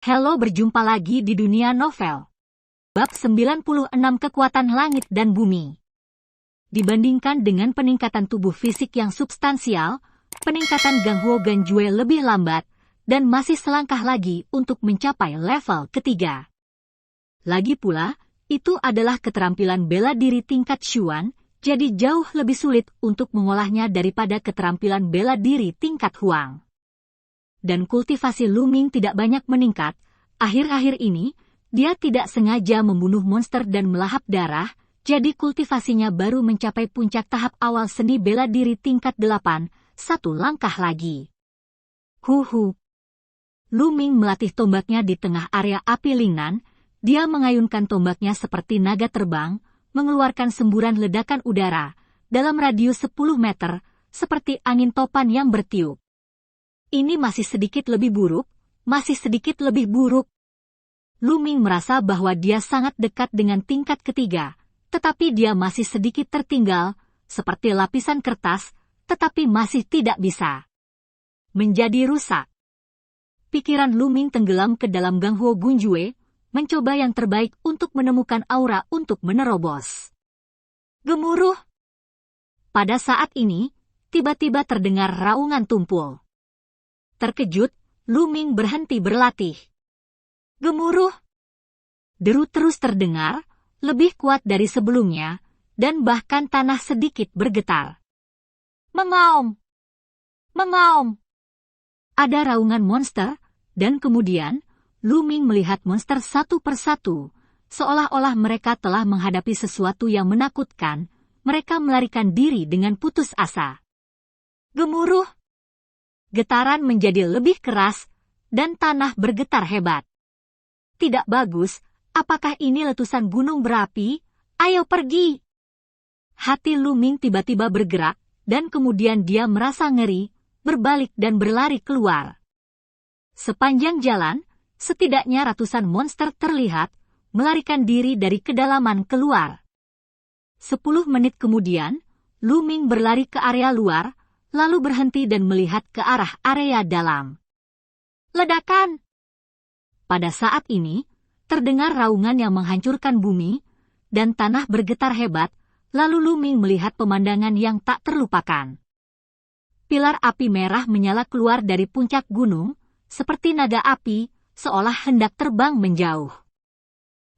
Halo, berjumpa lagi di dunia novel. Bab 96 Kekuatan Langit dan Bumi. Dibandingkan dengan peningkatan tubuh fisik yang substansial, peningkatan Ganghuo Ganjue lebih lambat, dan masih selangkah lagi untuk mencapai level ketiga. Lagi pula, itu adalah keterampilan bela diri tingkat Xuan, jadi jauh lebih sulit untuk mengolahnya daripada keterampilan bela diri tingkat Huang. Dan kultivasi Lu Ming tidak banyak meningkat. Akhir-akhir ini, dia tidak sengaja membunuh monster dan melahap darah, jadi kultivasinya baru mencapai puncak tahap awal seni bela diri tingkat 8, satu langkah lagi. Huhu. Lu Ming melatih tombaknya di tengah area api Lingnan, dia mengayunkan tombaknya seperti naga terbang, mengeluarkan semburan ledakan udara, dalam radius 10 meter, seperti angin topan yang bertiup. Ini masih sedikit lebih buruk, masih sedikit lebih buruk. Lu Ming merasa bahwa dia sangat dekat dengan tingkat ketiga, tetapi dia masih sedikit tertinggal, seperti lapisan kertas, tetapi masih tidak bisa menjadi rusak. Pikiran Lu Ming tenggelam ke dalam Ganghuo Ganjue, mencoba yang terbaik untuk menemukan aura untuk menerobos. Gemuruh! Pada saat ini, tiba-tiba terdengar raungan tumpul. Terkejut, Lu Ming berhenti berlatih. Gemuruh! Deru terus terdengar, lebih kuat dari sebelumnya, dan bahkan tanah sedikit bergetar. Mengaum! Mengaum! Ada raungan monster, dan kemudian, Lu Ming melihat monster satu persatu, seolah-olah mereka telah menghadapi sesuatu yang menakutkan, mereka melarikan diri dengan putus asa. Gemuruh! Getaran menjadi lebih keras, dan tanah bergetar hebat. Tidak bagus, apakah ini letusan gunung berapi? Ayo pergi! Hati Lu Ming tiba-tiba bergerak, dan kemudian dia merasa ngeri, berbalik dan berlari keluar. Sepanjang jalan, setidaknya ratusan monster terlihat, melarikan diri dari kedalaman keluar. 10 menit kemudian, Lu Ming berlari ke area luar, lalu berhenti dan melihat ke arah area dalam. Ledakan! Pada saat ini, terdengar raungan yang menghancurkan bumi, dan tanah bergetar hebat, lalu Lu Ming melihat pemandangan yang tak terlupakan. Pilar api merah menyala keluar dari puncak gunung, seperti naga api, seolah hendak terbang menjauh.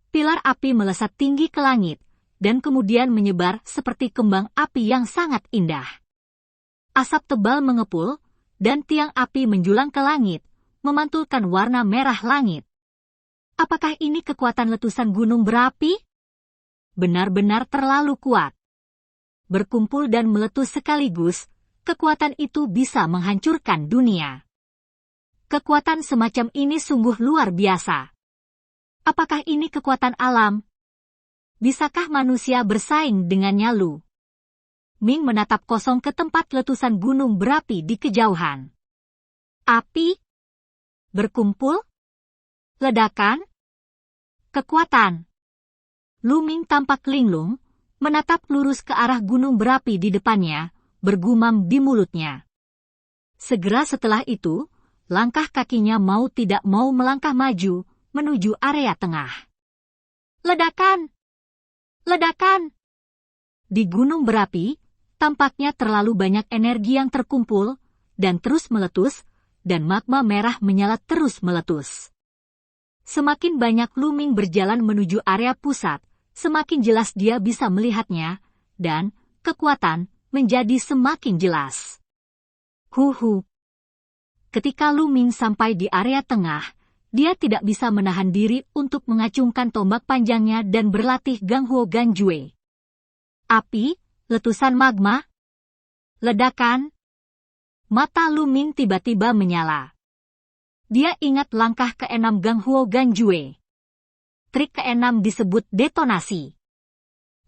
Pilar api melesat tinggi ke langit, dan kemudian menyebar seperti kembang api yang sangat indah. Asap tebal mengepul, dan tiang api menjulang ke langit, memantulkan warna merah langit. Apakah ini kekuatan letusan gunung berapi? Benar-benar terlalu kuat. Berkumpul dan meletus sekaligus, kekuatan itu bisa menghancurkan dunia. Kekuatan semacam ini sungguh luar biasa. Apakah ini kekuatan alam? Bisakah manusia bersaing dengannya? Lu Ming menatap kosong ke tempat letusan gunung berapi di kejauhan. Api? Berkumpul? Ledakan? Kekuatan? Lu Ming tampak linglung, menatap lurus ke arah gunung berapi di depannya, bergumam di mulutnya. Segera setelah itu, langkah kakinya mau tidak mau melangkah maju, menuju area tengah. Ledakan! Ledakan! Di gunung berapi, tampaknya terlalu banyak energi yang terkumpul, dan terus meletus, dan magma merah menyala terus meletus. Semakin banyak Lu Ming berjalan menuju area pusat, semakin jelas dia bisa melihatnya, dan kekuatan menjadi semakin jelas. Huhu. Ketika Lu Ming sampai di area tengah, dia tidak bisa menahan diri untuk mengacungkan tombak panjangnya dan berlatih Ganghuo Ganjue. Api, letusan magma, ledakan. Mata Lu Ming tiba-tiba menyala. Dia ingat langkah ke-6 Ganghuo Ganjue. Trik ke-6 disebut detonasi.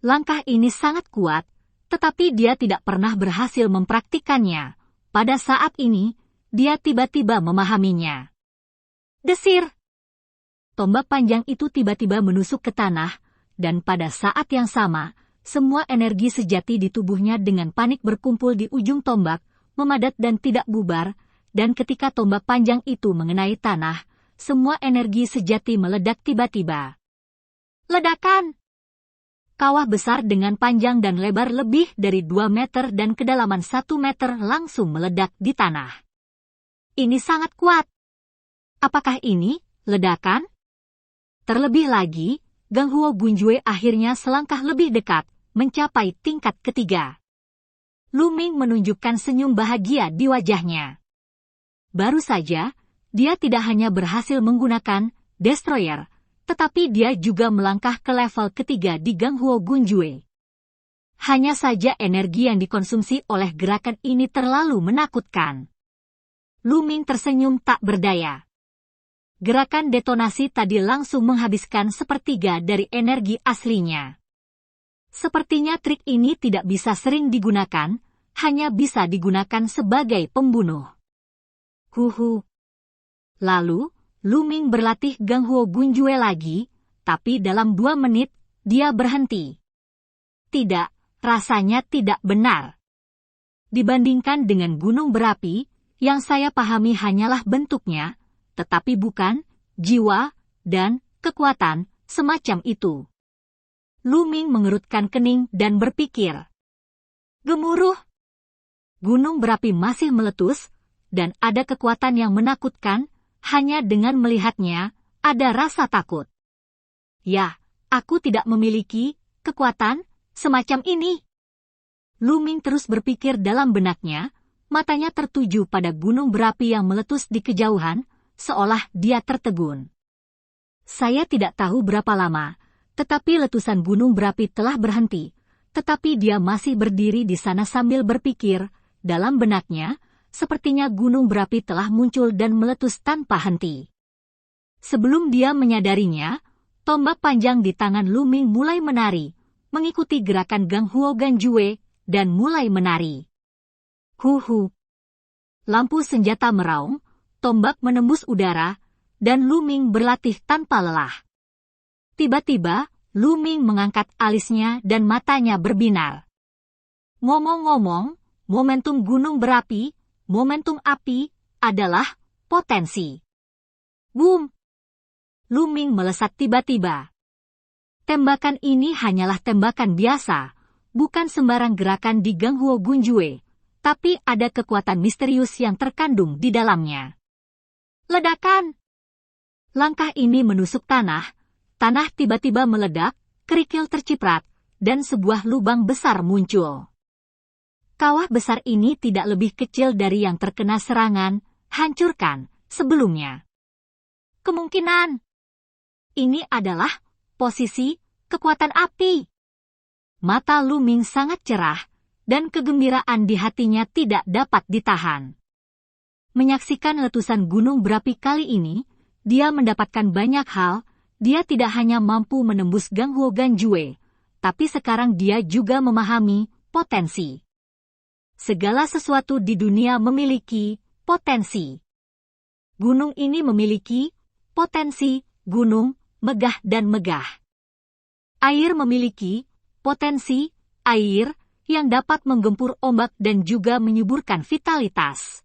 Langkah ini sangat kuat, tetapi dia tidak pernah berhasil mempraktikannya. Pada saat ini, dia tiba-tiba memahaminya. Desir! Tombak panjang itu tiba-tiba menusuk ke tanah, dan pada saat yang sama, semua energi sejati di tubuhnya dengan panik berkumpul di ujung tombak, memadat dan tidak bubar, dan ketika tombak panjang itu mengenai tanah, semua energi sejati meledak tiba-tiba. Ledakan! Kawah besar dengan panjang dan lebar lebih dari 2 meter dan kedalaman 1 meter langsung meledak di tanah. Ini sangat kuat. Apakah ini ledakan? Terlebih lagi, Ganghuo Gunjue akhirnya selangkah lebih dekat, mencapai tingkat ketiga. Lu Ming menunjukkan senyum bahagia di wajahnya. Baru saja, dia tidak hanya berhasil menggunakan Destroyer, tetapi dia juga melangkah ke level ketiga di Ganghuo Gunjue. Hanya saja energi yang dikonsumsi oleh gerakan ini terlalu menakutkan. Lu Ming tersenyum tak berdaya. Gerakan detonasi tadi langsung menghabiskan sepertiga dari energi aslinya. Sepertinya trik ini tidak bisa sering digunakan, hanya bisa digunakan sebagai pembunuh. Huhu. Lalu, Lu Ming berlatih Ganghuo Gunjue lagi, tapi dalam 2 menit, dia berhenti. Tidak, rasanya tidak benar. Dibandingkan dengan gunung berapi, yang saya pahami hanyalah bentuknya, tetapi bukan jiwa dan kekuatan semacam itu. Lu Ming mengerutkan kening dan berpikir. Gemuruh! Gunung berapi masih meletus, dan ada kekuatan yang menakutkan. Hanya dengan melihatnya, ada rasa takut. Ya, aku tidak memiliki kekuatan semacam ini. Lu Ming terus berpikir dalam benaknya, matanya tertuju pada gunung berapi yang meletus di kejauhan, seolah dia tertegun. Saya tidak tahu berapa lama, tetapi letusan gunung berapi telah berhenti, tetapi dia masih berdiri di sana sambil berpikir, dalam benaknya, sepertinya gunung berapi telah muncul dan meletus tanpa henti. Sebelum dia menyadarinya, tombak panjang di tangan Lu Ming mulai menari, mengikuti gerakan Ganghuo Gunjue, dan mulai menari. Huhu. Lampu senjata meraung, tombak menembus udara, dan Lu Ming berlatih tanpa lelah. Tiba-tiba, Lu Ming mengangkat alisnya dan matanya berbinar. Ngomong-ngomong, momentum gunung berapi, momentum api, adalah potensi. Boom! Lu Ming melesat tiba-tiba. Tembakan ini hanyalah tembakan biasa, bukan sembarang gerakan di Ganghuo Gunjue, tapi ada kekuatan misterius yang terkandung di dalamnya. Ledakan! Langkah ini menusuk tanah, tanah tiba-tiba meledak, kerikil terciprat, dan sebuah lubang besar muncul. Kawah besar ini tidak lebih kecil dari yang terkena serangan, hancurkan, sebelumnya. Kemungkinan ini adalah posisi kekuatan api. Mata Lu Ming sangat cerah, dan kegembiraan di hatinya tidak dapat ditahan. Menyaksikan letusan gunung berapi kali ini, dia mendapatkan banyak hal. Dia tidak hanya mampu menembus Ganghuo Gunjue, tapi sekarang dia juga memahami potensi. Segala sesuatu di dunia memiliki potensi. Gunung ini memiliki potensi gunung, megah dan megah. Air memiliki potensi air yang dapat menggempur ombak dan juga menyuburkan vitalitas.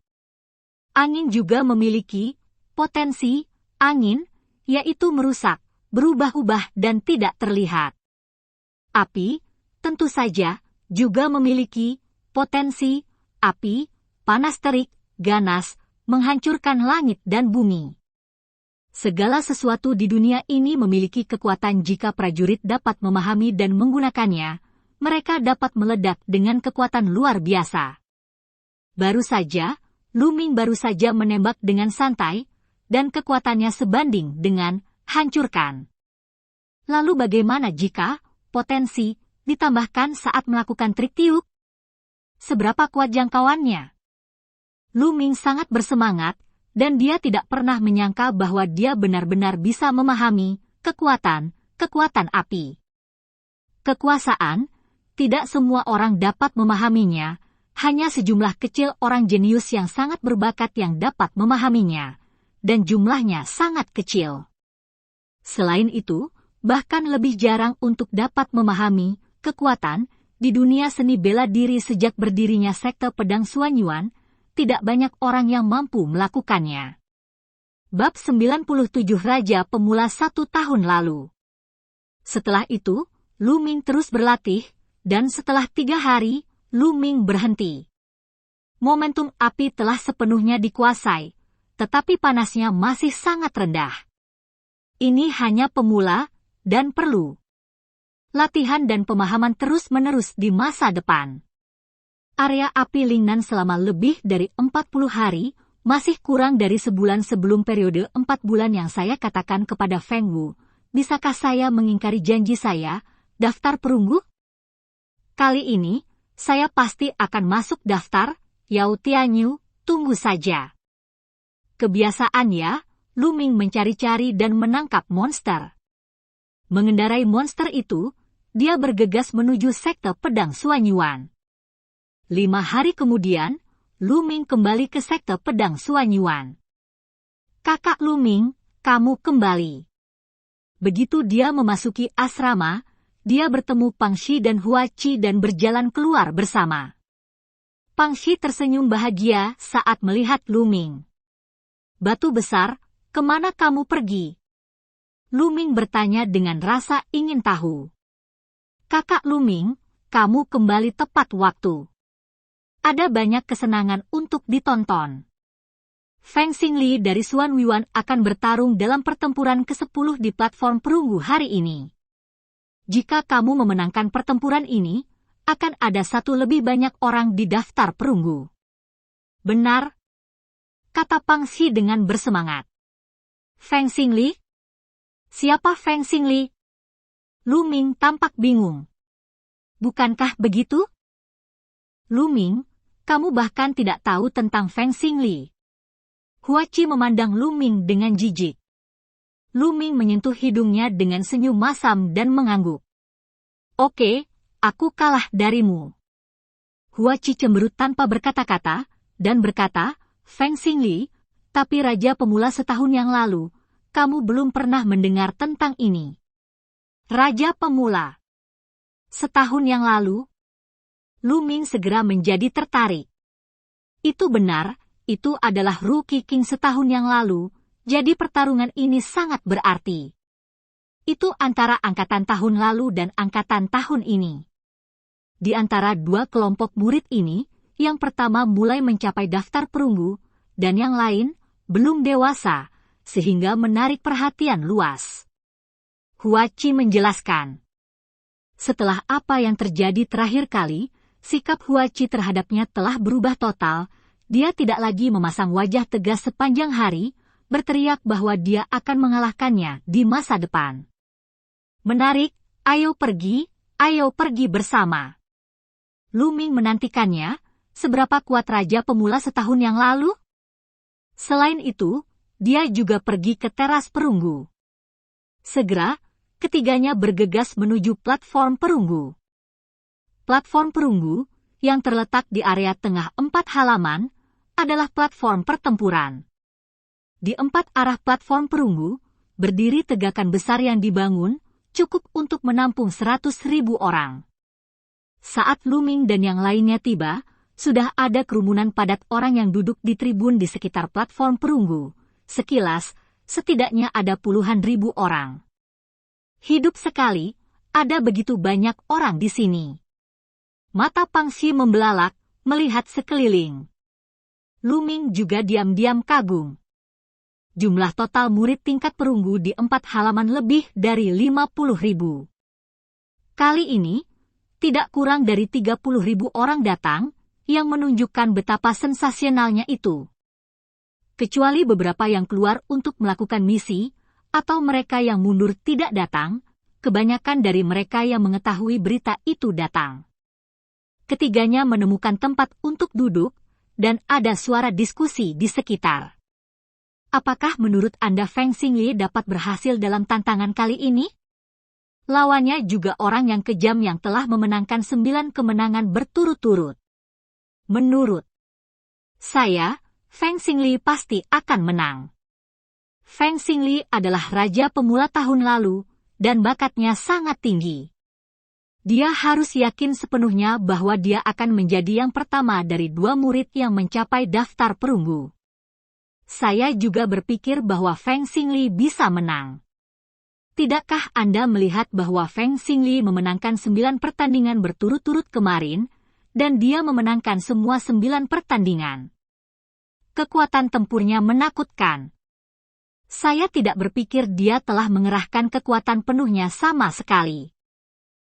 Angin juga memiliki potensi angin, yaitu merusak, berubah-ubah dan tidak terlihat. Api, tentu saja, juga memiliki potensi api, panas terik, ganas, menghancurkan langit dan bumi. Segala sesuatu di dunia ini memiliki kekuatan jika prajurit dapat memahami dan menggunakannya, mereka dapat meledak dengan kekuatan luar biasa. Baru saja, Lu Ming baru saja menembak dengan santai, dan kekuatannya sebanding dengan hancurkan. Lalu bagaimana jika potensi ditambahkan saat melakukan trik tiup? Seberapa kuat jangkauannya? Lu Ming sangat bersemangat, dan dia tidak pernah menyangka bahwa dia benar-benar bisa memahami kekuatan api. Kekuasaan, tidak semua orang dapat memahaminya, hanya sejumlah kecil orang jenius yang sangat berbakat yang dapat memahaminya, dan jumlahnya sangat kecil. Selain itu, bahkan lebih jarang untuk dapat memahami kekuatan. Di dunia seni bela diri sejak berdirinya sekte pedang Xuanyuan, tidak banyak orang yang mampu melakukannya. Bab 97 Raja Pemula 1 tahun lalu. Setelah itu, Lu Ming terus berlatih, dan setelah 3 hari, Lu Ming berhenti. Momentum api telah sepenuhnya dikuasai, tetapi panasnya masih sangat rendah. Ini hanya pemula, dan perlu latihan dan pemahaman terus-menerus di masa depan. Area api Lingnan selama lebih dari 40 hari, masih kurang dari sebulan sebelum periode 4 bulan yang saya katakan kepada Feng Wu. Bisakah saya mengingkari janji saya, daftar perunggu? Kali ini, saya pasti akan masuk daftar, Yao Tianyu, tunggu saja. Kebiasaannya, Lu Ming mencari-cari dan menangkap monster. Mengendarai monster itu, dia bergegas menuju sekte pedang Suanyuan. 5 hari kemudian, Lu Ming kembali ke sekte pedang Suanyuan. Kakak Lu Ming, kamu kembali. Begitu dia memasuki asrama, dia bertemu Pang Xi dan Hua Qi dan berjalan keluar bersama. Pang Xi tersenyum bahagia saat melihat Lu Ming. Batu besar, kemana kamu pergi? Lu Ming bertanya dengan rasa ingin tahu. Kakak Lu Ming, kamu kembali tepat waktu. Ada banyak kesenangan untuk ditonton. Feng Xingli dari Xuan Yuan akan bertarung dalam pertempuran ke-10 di platform perunggu hari ini. Jika kamu memenangkan pertempuran ini, akan ada satu lebih banyak orang di daftar perunggu. Benar? Kata Pang Xi dengan bersemangat. Feng Xingli? Siapa Feng Xingli? Lu Ming tampak bingung. Bukankah begitu? Lu Ming, kamu bahkan tidak tahu tentang Feng Xingli. Hua Qi memandang Lu Ming dengan jijik. Lu Ming menyentuh hidungnya dengan senyum masam dan mengangguk. Oke, aku kalah darimu. Hua Qi cemberut tanpa berkata-kata, dan berkata, Feng Xingli, tapi Raja Pemula setahun yang lalu, kamu belum pernah mendengar tentang ini. Raja Pemula. Setahun yang lalu, Lu Ming segera menjadi tertarik. Itu benar, itu adalah Rookie King setahun yang lalu, jadi pertarungan ini sangat berarti. Itu antara angkatan tahun lalu dan angkatan tahun ini. Di antara dua kelompok murid ini, yang pertama mulai mencapai daftar perunggu, dan yang lain belum dewasa, sehingga menarik perhatian luas. Hua Qi menjelaskan. Setelah apa yang terjadi terakhir kali, sikap Hua Qi terhadapnya telah berubah total. Dia tidak lagi memasang wajah tegas sepanjang hari, berteriak bahwa dia akan mengalahkannya di masa depan. Menarik, ayo pergi bersama. Lu Ming menantikannya, seberapa kuat Raja Pemula setahun yang lalu? Selain itu, dia juga pergi ke teras perunggu. Segera, ketiganya bergegas menuju platform perunggu. Platform perunggu, yang terletak di area tengah 4 halaman, adalah platform pertempuran. Di 4 arah platform perunggu, berdiri tegakan besar yang dibangun, cukup untuk menampung 100.000 orang. Saat Lu Ming dan yang lainnya tiba, sudah ada kerumunan padat orang yang duduk di tribun di sekitar platform perunggu. Sekilas, setidaknya ada puluhan ribu orang. Hidup sekali, ada begitu banyak orang di sini. Mata Pang Xi membelalak, melihat sekeliling. Lu Ming juga diam-diam kagum. Jumlah total murid tingkat perunggu di 4 halaman lebih dari 50.000. Kali ini, tidak kurang dari 30.000 orang datang, yang menunjukkan betapa sensasionalnya itu. Kecuali beberapa yang keluar untuk melakukan misi, atau mereka yang mundur tidak datang, kebanyakan dari mereka yang mengetahui berita itu datang. Ketiganya menemukan tempat untuk duduk, dan ada suara diskusi di sekitar. Apakah menurut Anda Feng Xingli dapat berhasil dalam tantangan kali ini? Lawannya juga orang yang kejam yang telah memenangkan 9 kemenangan berturut-turut. Menurut saya, Feng Xingli pasti akan menang. Feng Xingli adalah Raja Pemula tahun lalu, dan bakatnya sangat tinggi. Dia harus yakin sepenuhnya bahwa dia akan menjadi yang pertama dari 2 murid yang mencapai daftar perunggu. Saya juga berpikir bahwa Feng Xingli bisa menang. Tidakkah Anda melihat bahwa Feng Xingli memenangkan 9 pertandingan berturut-turut kemarin, dan dia memenangkan semua 9 pertandingan? Kekuatan tempurnya menakutkan. Saya tidak berpikir dia telah mengerahkan kekuatan penuhnya sama sekali.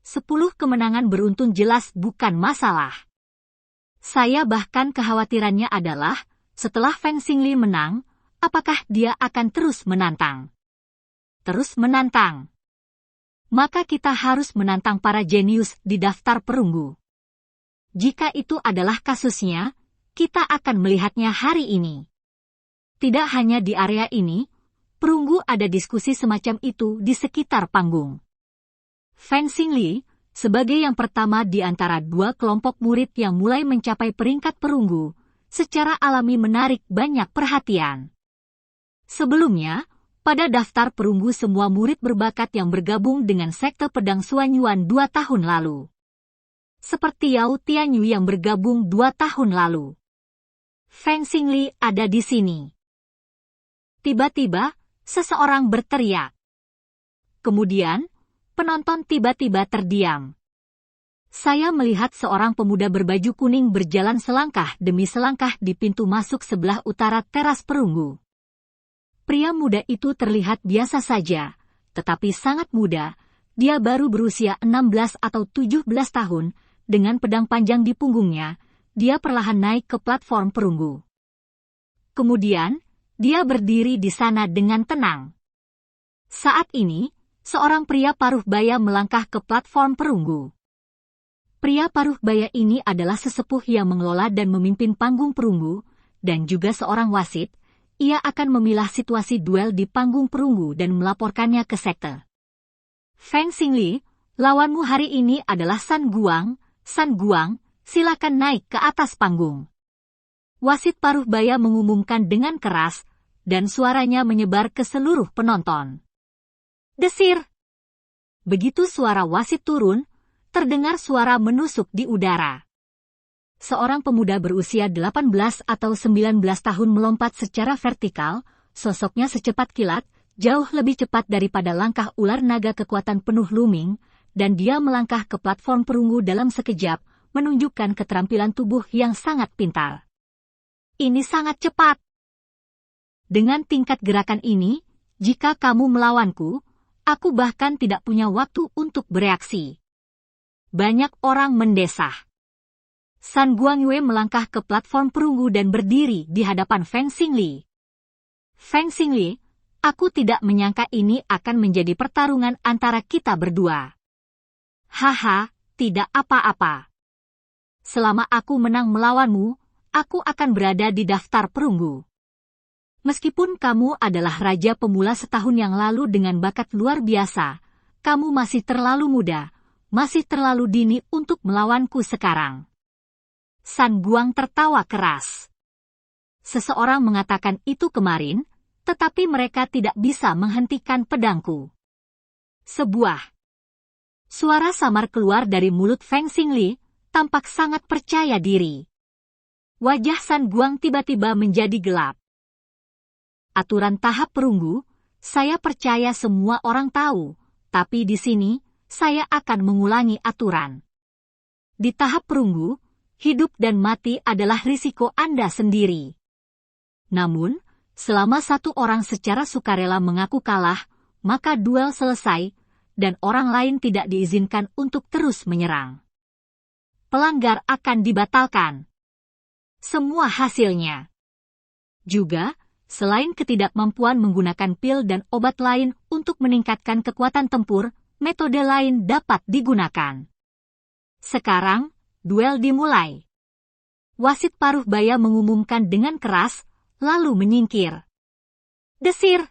10 kemenangan beruntun jelas bukan masalah. Saya bahkan kekhawatirannya adalah, setelah Feng Xingli menang, apakah dia akan terus menantang? Terus menantang. Maka kita harus menantang para jenius di daftar perunggu. Jika itu adalah kasusnya, kita akan melihatnya hari ini. Tidak hanya di area ini, perunggu ada diskusi semacam itu di sekitar panggung. Feng Xingli, sebagai yang pertama di antara 2 kelompok murid yang mulai mencapai peringkat perunggu, secara alami menarik banyak perhatian. Sebelumnya, pada daftar perunggu semua murid berbakat yang bergabung dengan sekte pedang Suanyuan 2 tahun lalu. Seperti Yao Tianyu yang bergabung 2 tahun lalu. Feng Xingli ada di sini. Tiba-tiba, seseorang berteriak. Kemudian, penonton tiba-tiba terdiam. Saya melihat seorang pemuda berbaju kuning berjalan selangkah demi selangkah di pintu masuk sebelah utara teras perunggu. Pria muda itu terlihat biasa saja, tetapi sangat muda. Dia baru berusia 16 atau 17 tahun, dengan pedang panjang di punggungnya. Dia perlahan naik ke platform perunggu. Kemudian, dia berdiri di sana dengan tenang. Saat ini, seorang pria paruh baya melangkah ke platform perunggu. Pria paruh baya ini adalah sesepuh yang mengelola dan memimpin panggung perunggu, dan juga seorang wasit. Ia akan memilah situasi duel di panggung perunggu dan melaporkannya ke sekte. Feng Xingli, lawanmu hari ini adalah San Guang. San Guang, silakan naik ke atas panggung. Wasit paruh baya mengumumkan dengan keras, dan suaranya menyebar ke seluruh penonton. Desir! Begitu suara wasit turun, terdengar suara menusuk di udara. Seorang pemuda berusia 18 atau 19 tahun melompat secara vertikal, sosoknya secepat kilat, jauh lebih cepat daripada langkah ular naga kekuatan penuh Luming, dan dia melangkah ke platform perunggu dalam sekejap, menunjukkan keterampilan tubuh yang sangat pintar. Ini sangat cepat. Dengan tingkat gerakan ini, jika kamu melawanku, aku bahkan tidak punya waktu untuk bereaksi. Banyak orang mendesah. San Guangyue melangkah ke platform perunggu dan berdiri di hadapan Feng Xingli. Feng Xingli, aku tidak menyangka ini akan menjadi pertarungan antara kita berdua. Haha, tidak apa-apa. Selama aku menang melawanmu, aku akan berada di daftar perunggu. Meskipun kamu adalah raja pemula setahun yang lalu dengan bakat luar biasa, kamu masih terlalu muda, masih terlalu dini untuk melawanku sekarang. San Guang tertawa keras. Seseorang mengatakan itu kemarin, tetapi mereka tidak bisa menghentikan pedangku. Sebuah suara samar keluar dari mulut Feng Xingli, tampak sangat percaya diri. Wajah San Guang tiba-tiba menjadi gelap. Aturan tahap perunggu, saya percaya semua orang tahu, tapi di sini, saya akan mengulangi aturan. Di tahap perunggu, hidup dan mati adalah risiko Anda sendiri. Namun, selama satu orang secara sukarela mengaku kalah, maka duel selesai, dan orang lain tidak diizinkan untuk terus menyerang. Pelanggar akan dibatalkan. Semua hasilnya. Juga, selain ketidakmampuan menggunakan pil dan obat lain untuk meningkatkan kekuatan tempur, metode lain dapat digunakan. Sekarang, duel dimulai. Wasit paruh baya mengumumkan dengan keras, lalu menyingkir. Desir!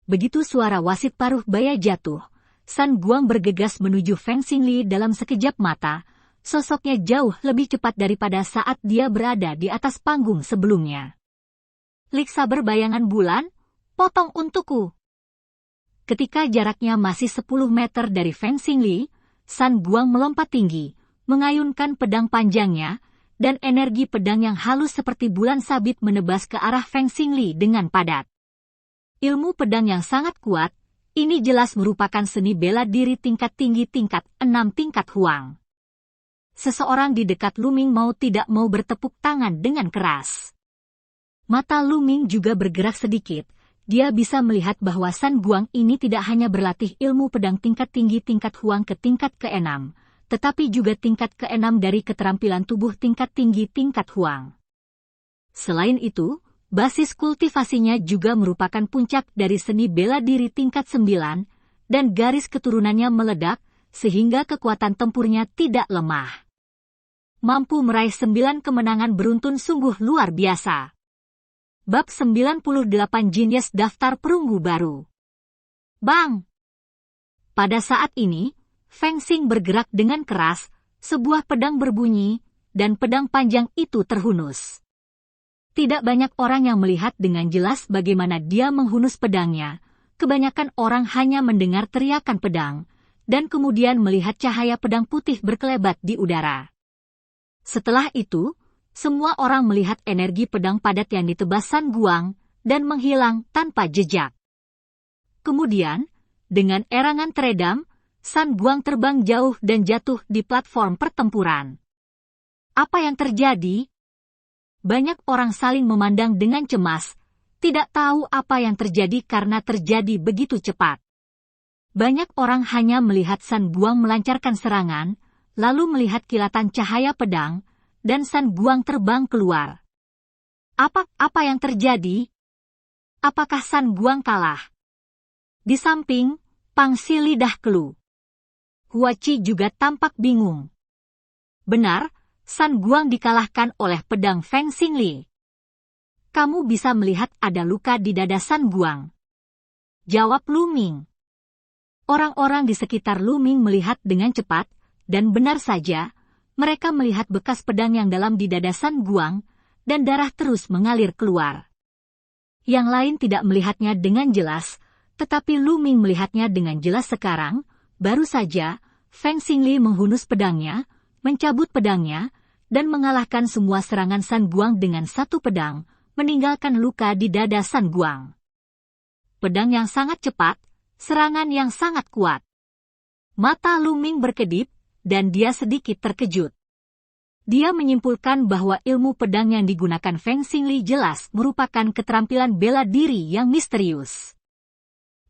Begitu suara wasit paruh baya jatuh, San Guang bergegas menuju Feng Xingli dalam sekejap mata, sosoknya jauh lebih cepat daripada saat dia berada di atas panggung sebelumnya. Liksa berbayangan bulan, potong untukku. Ketika jaraknya masih 10 meter dari Feng Xingli, San Guang melompat tinggi, mengayunkan pedang panjangnya, dan energi pedang yang halus seperti bulan sabit menebas ke arah Feng Xingli dengan padat. Ilmu pedang yang sangat kuat, ini jelas merupakan seni bela diri tingkat tinggi tingkat 6 tingkat Huang. Seseorang di dekat Lu Ming mau tidak mau bertepuk tangan dengan keras. Mata Lu Ming juga bergerak sedikit. Dia bisa melihat bahwa San Guang ini tidak hanya berlatih ilmu pedang tingkat tinggi tingkat Huang ke tingkat ke-6, tetapi juga tingkat ke-6 dari keterampilan tubuh tingkat tinggi tingkat Huang. Selain itu, basis kultivasinya juga merupakan puncak dari seni bela diri tingkat 9, dan garis keturunannya meledak, sehingga kekuatan tempurnya tidak lemah. Mampu meraih 9 kemenangan beruntun sungguh luar biasa. Bab 98 Genius Daftar Perunggu Baru. Bang! Pada saat ini, Feng Xing bergerak dengan keras, sebuah pedang berbunyi, dan pedang panjang itu terhunus. Tidak banyak orang yang melihat dengan jelas bagaimana dia menghunus pedangnya, kebanyakan orang hanya mendengar teriakan pedang, dan kemudian melihat cahaya pedang putih berkelebat di udara. Setelah itu, semua orang melihat energi pedang padat yang ditebas San Guang, dan menghilang tanpa jejak. Kemudian, dengan erangan teredam, San Guang terbang jauh dan jatuh di platform pertempuran. Apa yang terjadi? Banyak orang saling memandang dengan cemas, tidak tahu apa yang terjadi karena terjadi begitu cepat. Banyak orang hanya melihat San Guang melancarkan serangan, lalu melihat kilatan cahaya pedang, dan San Guang terbang keluar. Apa yang terjadi? Apakah San Guang kalah? Di samping, Pang Xi lidah keluh. Hua Qi juga tampak bingung. Benar, San Guang dikalahkan oleh pedang Feng Xingli. Kamu bisa melihat ada luka di dada San Guang. Jawab Lu Ming. Orang-orang di sekitar Lu Ming melihat dengan cepat, dan benar saja, mereka melihat bekas pedang yang dalam di dada San Guang, dan darah terus mengalir keluar. Yang lain tidak melihatnya dengan jelas, tetapi Lu Ming melihatnya dengan jelas sekarang. Baru saja, Feng Xingli menghunus pedangnya, mencabut pedangnya, dan mengalahkan semua serangan San Guang dengan satu pedang, meninggalkan luka di dada San Guang. Pedang yang sangat cepat, serangan yang sangat kuat. Mata Lu Ming berkedip, dan dia sedikit terkejut. Dia menyimpulkan bahwa ilmu pedang yang digunakan Feng Xingli jelas merupakan keterampilan bela diri yang misterius.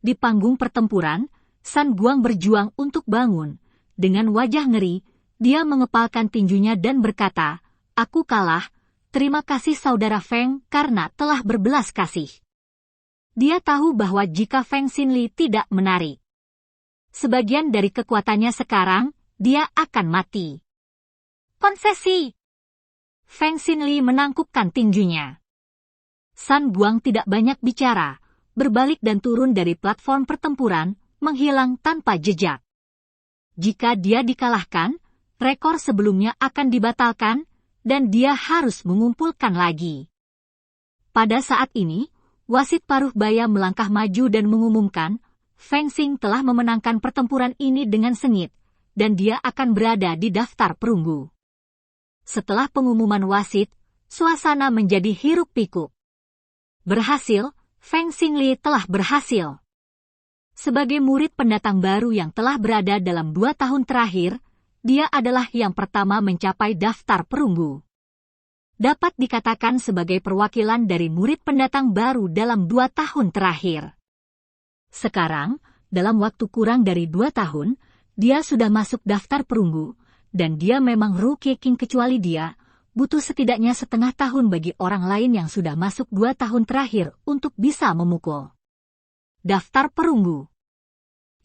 Di panggung pertempuran, San Guang berjuang untuk bangun. Dengan wajah ngeri, dia mengepalkan tinjunya dan berkata, "Aku kalah, terima kasih saudara Feng karena telah berbelas kasih." Dia tahu bahwa jika Feng Xingli tidak menarik sebagian dari kekuatannya sekarang, dia akan mati. Konsesi! Feng Xingli menangkupkan tinjunya. San Guang tidak banyak bicara, berbalik dan turun dari platform pertempuran, menghilang tanpa jejak. Jika dia dikalahkan, rekor sebelumnya akan dibatalkan, dan dia harus mengumpulkan lagi. Pada saat ini, wasit paruh baya melangkah maju dan mengumumkan, Feng Xing telah memenangkan pertempuran ini dengan sengit, dan dia akan berada di daftar perunggu. Setelah pengumuman wasit, suasana menjadi hiruk-pikuk. Berhasil, Feng Xingli telah berhasil. Sebagai murid pendatang baru yang telah berada dalam 2 tahun terakhir, dia adalah yang pertama mencapai daftar perunggu. Dapat dikatakan sebagai perwakilan dari murid pendatang baru dalam 2 tahun terakhir. Sekarang, dalam waktu kurang dari 2 tahun, dia sudah masuk daftar perunggu, dan dia memang rookie king kecuali dia, butuh setidaknya setengah tahun bagi orang lain yang sudah masuk 2 tahun terakhir untuk bisa memukul. Daftar perunggu.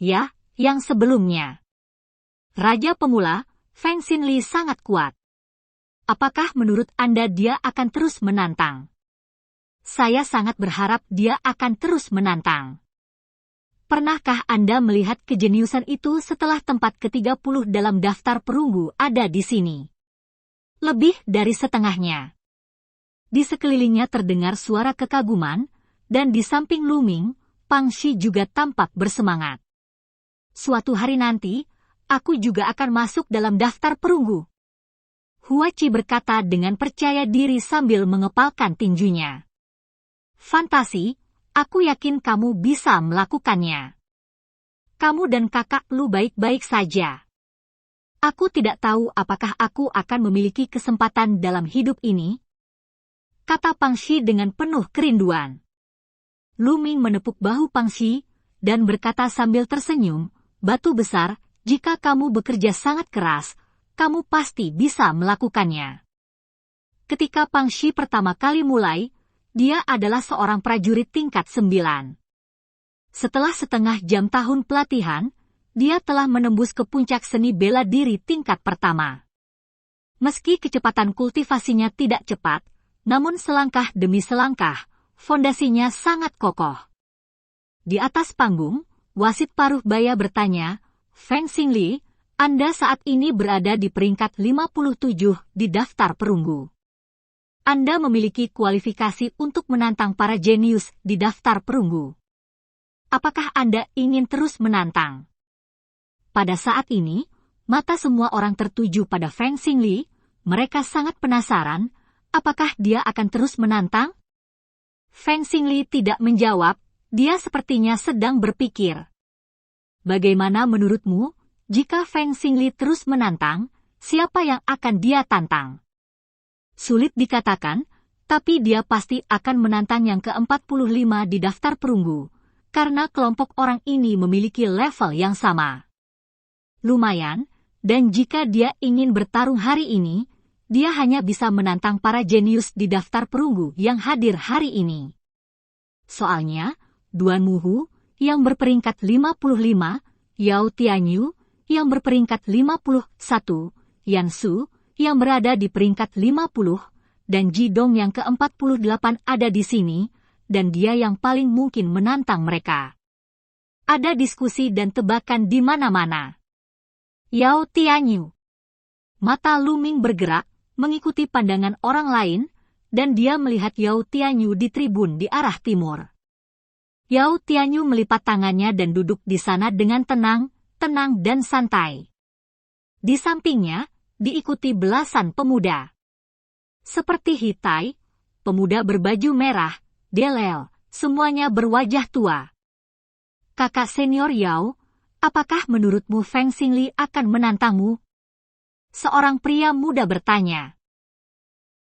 Ya, yang sebelumnya. Raja pemula, Feng Xingli sangat kuat. Apakah menurut Anda dia akan terus menantang? Saya sangat berharap dia akan terus menantang. Pernahkah Anda melihat kejeniusan itu setelah tempat ke-30 dalam daftar perunggu ada di sini? Lebih dari setengahnya. Di sekelilingnya terdengar suara kekaguman, dan di samping Lu Ming, Pang Xi juga tampak bersemangat. Suatu hari nanti, aku juga akan masuk dalam daftar perunggu. Huaci berkata dengan percaya diri sambil mengepalkan tinjunya. Fantasi, aku yakin kamu bisa melakukannya. Kamu dan kakak Lu baik-baik saja. Aku tidak tahu apakah aku akan memiliki kesempatan dalam hidup ini, kata Pang Xi dengan penuh kerinduan. Lu Ming menepuk bahu Pang Xi dan berkata sambil tersenyum, batu besar, jika kamu bekerja sangat keras, kamu pasti bisa melakukannya. Ketika Pang Xi pertama kali mulai, dia adalah seorang prajurit tingkat 9. Setelah setengah jam tahun pelatihan, dia telah menembus ke puncak seni bela diri tingkat pertama. Meski kecepatan kultivasinya tidak cepat, namun selangkah demi selangkah, fondasinya sangat kokoh. Di atas panggung, wasit paruh baya bertanya, Feng Xingli, Anda saat ini berada di peringkat 57 di daftar perunggu. Anda memiliki kualifikasi untuk menantang para jenius di daftar perunggu. Apakah Anda ingin terus menantang? Pada saat ini, mata semua orang tertuju pada Feng Xingli. Mereka sangat penasaran, apakah dia akan terus menantang? Feng Xingli tidak menjawab, dia sepertinya sedang berpikir. Bagaimana menurutmu, jika Feng Xingli terus menantang, siapa yang akan dia tantang? Sulit dikatakan, tapi dia pasti akan menantang yang ke-45 di daftar perunggu, karena kelompok orang ini memiliki level yang sama. Lumayan, dan jika dia ingin bertarung hari ini, dia hanya bisa menantang para jenius di daftar perunggu yang hadir hari ini. Soalnya, Duan Muhu, yang berperingkat 55, Yao Tianyu, yang berperingkat 51, Yan Su, yang berada di peringkat 50, dan Jidong yang ke-48 ada di sini, dan dia yang paling mungkin menantang mereka. Ada diskusi dan tebakan di mana-mana. Yao Tianyu. Mata Lu Ming bergerak, mengikuti pandangan orang lain, dan dia melihat Yao Tianyu di tribun di arah timur. Yao Tianyu melipat tangannya dan duduk di sana dengan tenang dan santai. Di sampingnya, diikuti belasan pemuda. Seperti Hitai, pemuda berbaju merah, Delel, semuanya berwajah tua. Kakak senior Yao, apakah menurutmu Feng Xingli akan menantangmu? Seorang pria muda bertanya.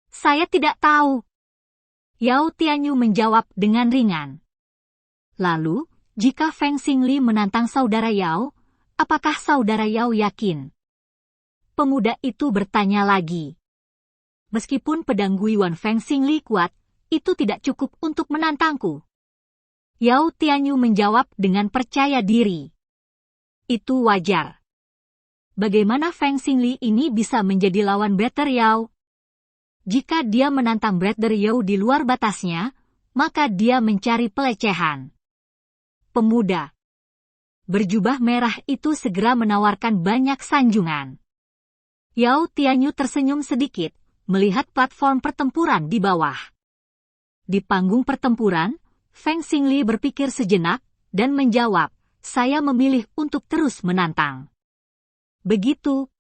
Saya tidak tahu. Yao Tianyu menjawab dengan ringan. Lalu, jika Feng Xingli menantang saudara Yao, apakah saudara Yao yakin? Pemuda itu bertanya lagi. Meskipun pedang Guiyuan Feng Xingli kuat, itu tidak cukup untuk menantangku. Yao Tianyu menjawab dengan percaya diri. Itu wajar. Bagaimana Feng Xingli ini bisa menjadi lawan Brother Yao? Jika dia menantang Brother Yao di luar batasnya, maka dia mencari pelecehan. Pemuda berjubah merah itu segera menawarkan banyak sanjungan. Yao Tianyu tersenyum sedikit, melihat platform pertempuran di bawah. Di panggung pertempuran, Feng Xingli berpikir sejenak, dan menjawab, saya memilih untuk terus menantang. Begitu.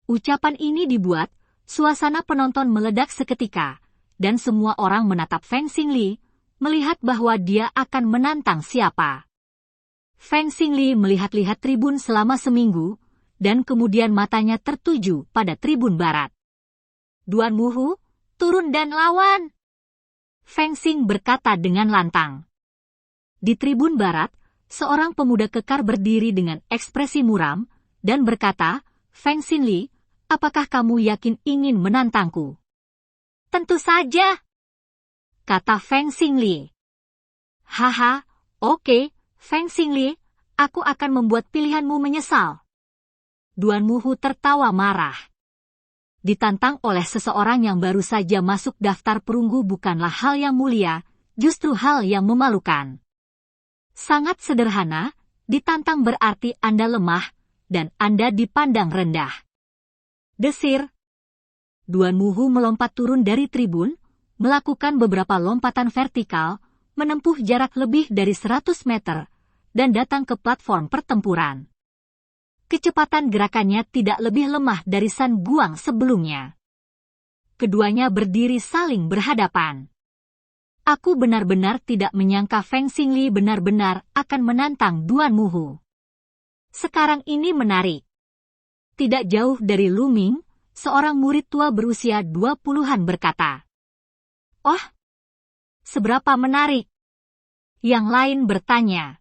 Ucapan ini dibuat, suasana penonton meledak seketika, dan semua orang menatap Feng Xingli, melihat bahwa dia akan menantang siapa. Feng Xingli melihat-lihat tribun selama seminggu, dan kemudian matanya tertuju pada tribun barat. Duan Muhu, turun dan lawan! Feng Xing berkata dengan lantang. Di tribun barat, seorang pemuda kekar berdiri dengan ekspresi muram, dan berkata, Feng Xingli, apakah kamu yakin ingin menantangku? Tentu saja, kata Feng Xingli. Haha, oke, Feng Xingli, aku akan membuat pilihanmu menyesal. Duan Muhu tertawa marah. Ditantang oleh seseorang yang baru saja masuk daftar perunggu bukanlah hal yang mulia, justru hal yang memalukan. Sangat sederhana, ditantang berarti Anda lemah, dan Anda dipandang rendah. Desir. Duan Muhu melompat turun dari tribun, melakukan beberapa lompatan vertikal, menempuh jarak lebih dari 100 meter, dan datang ke platform pertempuran. Kecepatan gerakannya tidak lebih lemah dari San Guang sebelumnya. Keduanya berdiri saling berhadapan. Aku benar-benar tidak menyangka Feng Xingli benar-benar akan menantang Duan Muhu. Sekarang ini menarik. Tidak jauh dari Lu Ming, seorang murid tua berusia 20-an berkata, "Oh, seberapa menarik?" Yang lain bertanya.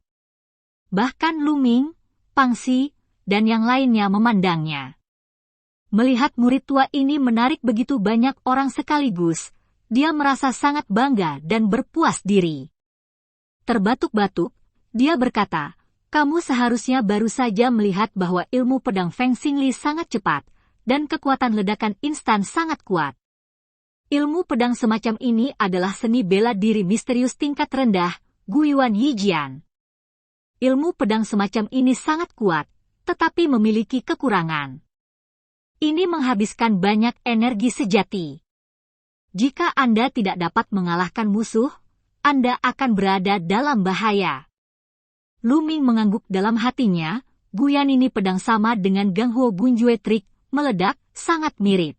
Bahkan Lu Ming, Pang Xi, dan yang lainnya memandangnya. Melihat murid tua ini menarik begitu banyak orang sekaligus, dia merasa sangat bangga dan berpuas diri. Terbatuk-batuk, dia berkata, "Kamu seharusnya baru saja melihat bahwa ilmu pedang Feng Xingli sangat cepat, dan kekuatan ledakan instan sangat kuat. Ilmu pedang semacam ini adalah seni bela diri misterius tingkat rendah, Guiyuan Yijian. Ilmu pedang semacam ini sangat kuat, tetapi memiliki kekurangan. Ini menghabiskan banyak energi sejati. Jika Anda tidak dapat mengalahkan musuh, Anda akan berada dalam bahaya." Lu Ming mengangguk dalam hatinya, Guyan ini pedang sama dengan Ganghuo Bunjue trik, meledak, sangat mirip.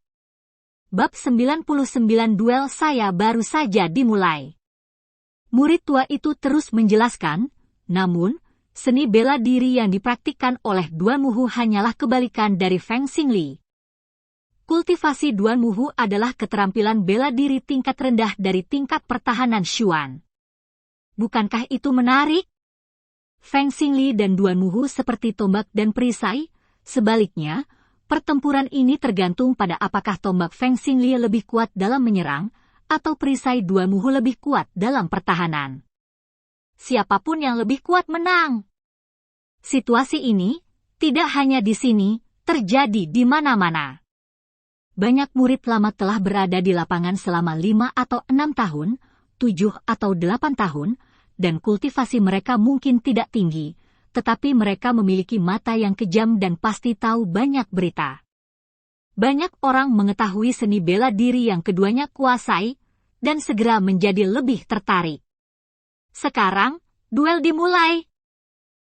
Bab 99 duel saya baru saja dimulai. Murid tua itu terus menjelaskan, namun, seni bela diri yang dipraktikkan oleh Duan Muhu hanyalah kebalikan dari Feng Xingli. Kultivasi Duan Muhu adalah keterampilan bela diri tingkat rendah dari tingkat pertahanan Xuan. Bukankah itu menarik? Feng Xingli dan Duan Muhu seperti tombak dan perisai, sebaliknya, pertempuran ini tergantung pada apakah tombak Feng Xingli lebih kuat dalam menyerang, atau perisai Duan Muhu lebih kuat dalam pertahanan. Siapapun yang lebih kuat menang. Situasi ini, tidak hanya di sini, terjadi di mana-mana. Banyak murid lama telah berada di lapangan selama 5 atau 6 tahun, 7 atau 8 tahun, dan kultivasi mereka mungkin tidak tinggi, tetapi mereka memiliki mata yang kejam dan pasti tahu banyak berita. Banyak orang mengetahui seni bela diri yang keduanya kuasai, dan segera menjadi lebih tertarik. Sekarang, duel dimulai.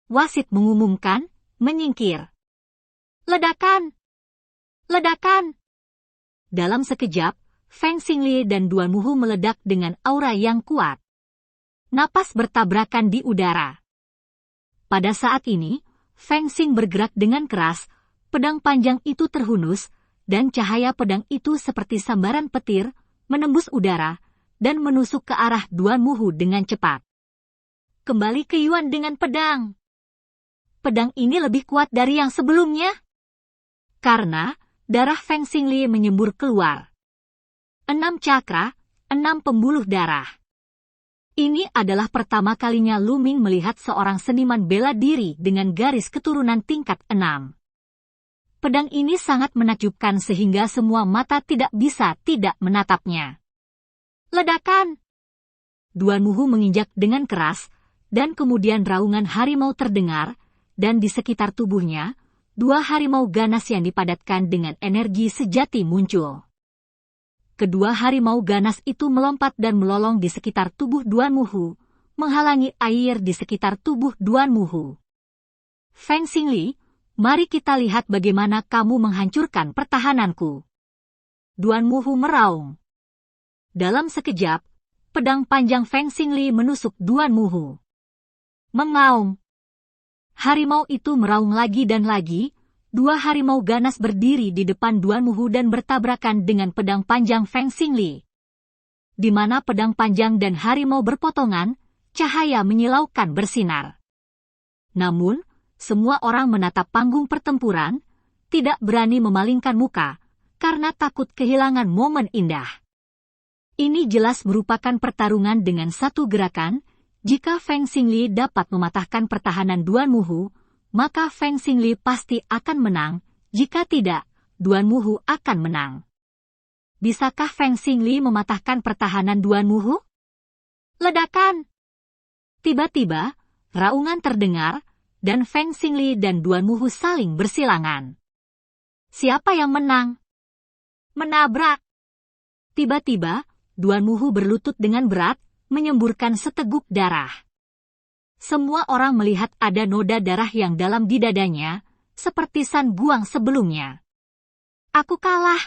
Wasit mengumumkan, menyingkir. Ledakan! Ledakan! Dalam sekejap, Feng Xingli dan Duan Muhu meledak dengan aura yang kuat. Napas bertabrakan di udara. Pada saat ini, Feng Xing bergerak dengan keras, pedang panjang itu terhunus, dan cahaya pedang itu seperti sambaran petir, menembus udara, dan menusuk ke arah Duan Muhu dengan cepat. Kembali ke Yuan dengan pedang. Pedang ini lebih kuat dari yang sebelumnya. Karena, darah Feng Xingli menyembur keluar. 6 cakra, 6 pembuluh darah. Ini adalah pertama kalinya Lu Ming melihat seorang seniman bela diri dengan garis keturunan tingkat 6. Pedang ini sangat menakjubkan sehingga semua mata tidak bisa tidak menatapnya. Ledakan! Duan Muhu menginjak dengan keras, dan kemudian raungan harimau terdengar, dan di sekitar tubuhnya, 2 harimau ganas yang dipadatkan dengan energi sejati muncul. Kedua harimau ganas itu melompat dan melolong di sekitar tubuh Duan Muhu, menghalangi air di sekitar tubuh Duan Muhu. Feng Xingli, mari kita lihat bagaimana kamu menghancurkan pertahananku. Duan Muhu meraung. Dalam sekejap, pedang panjang Feng Xingli menusuk Duan Muhu. Mengaum. Harimau itu meraung lagi dan lagi, 2 harimau ganas berdiri di depan Duan Muhu dan bertabrakan dengan pedang panjang Feng Xingli. Di mana pedang panjang dan harimau berpotongan, cahaya menyilaukan bersinar. Namun, semua orang menatap panggung pertempuran, tidak berani memalingkan muka, karena takut kehilangan momen indah. Ini jelas merupakan pertarungan dengan satu gerakan. Jika Feng Xingli dapat mematahkan pertahanan Duan Muhu, maka Feng Xingli pasti akan menang, jika tidak, Duan Muhu akan menang. Bisakah Feng Xingli mematahkan pertahanan Duan Muhu? Ledakan! Tiba-tiba, raungan terdengar, dan Feng Xingli dan Duan Muhu saling bersilangan. Siapa yang menang? Menabrak! Tiba-tiba, Duan Muhu berlutut dengan berat, menyemburkan seteguk darah. Semua orang melihat ada noda darah yang dalam di dadanya, seperti San Buang sebelumnya. Aku kalah.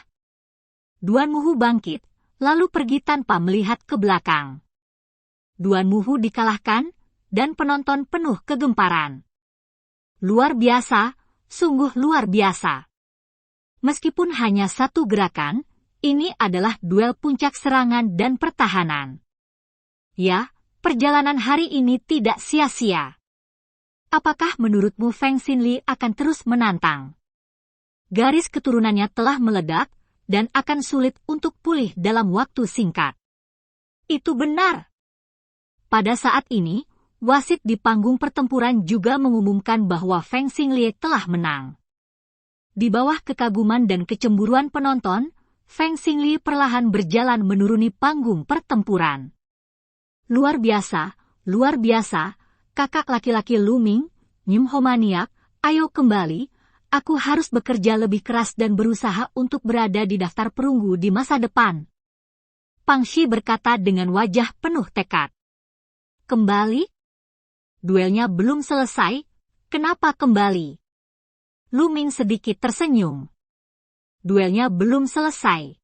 Duan Muhu bangkit, lalu pergi tanpa melihat ke belakang. Duan Muhu dikalahkan, dan penonton penuh kegemparan. Luar biasa, sungguh luar biasa. Meskipun hanya satu gerakan, ini adalah duel puncak serangan dan pertahanan. Ya, perjalanan hari ini tidak sia-sia. Apakah menurutmu Feng Xinli akan terus menantang? Garis keturunannya telah meledak, dan akan sulit untuk pulih dalam waktu singkat. Itu benar. Pada saat ini, wasit di panggung pertempuran juga mengumumkan bahwa Feng Xinli telah menang. Di bawah kekaguman dan kecemburuan penonton, Feng Xinli perlahan berjalan menuruni panggung pertempuran. Luar biasa, kakak laki-laki Lu Ming, Nymphomaniac, ayo kembali. Aku harus bekerja lebih keras dan berusaha untuk berada di daftar perunggu di masa depan. Pang Xi berkata dengan wajah penuh tekad. Kembali? Duelnya belum selesai, kenapa kembali? Lu Ming sedikit tersenyum. Duelnya belum selesai.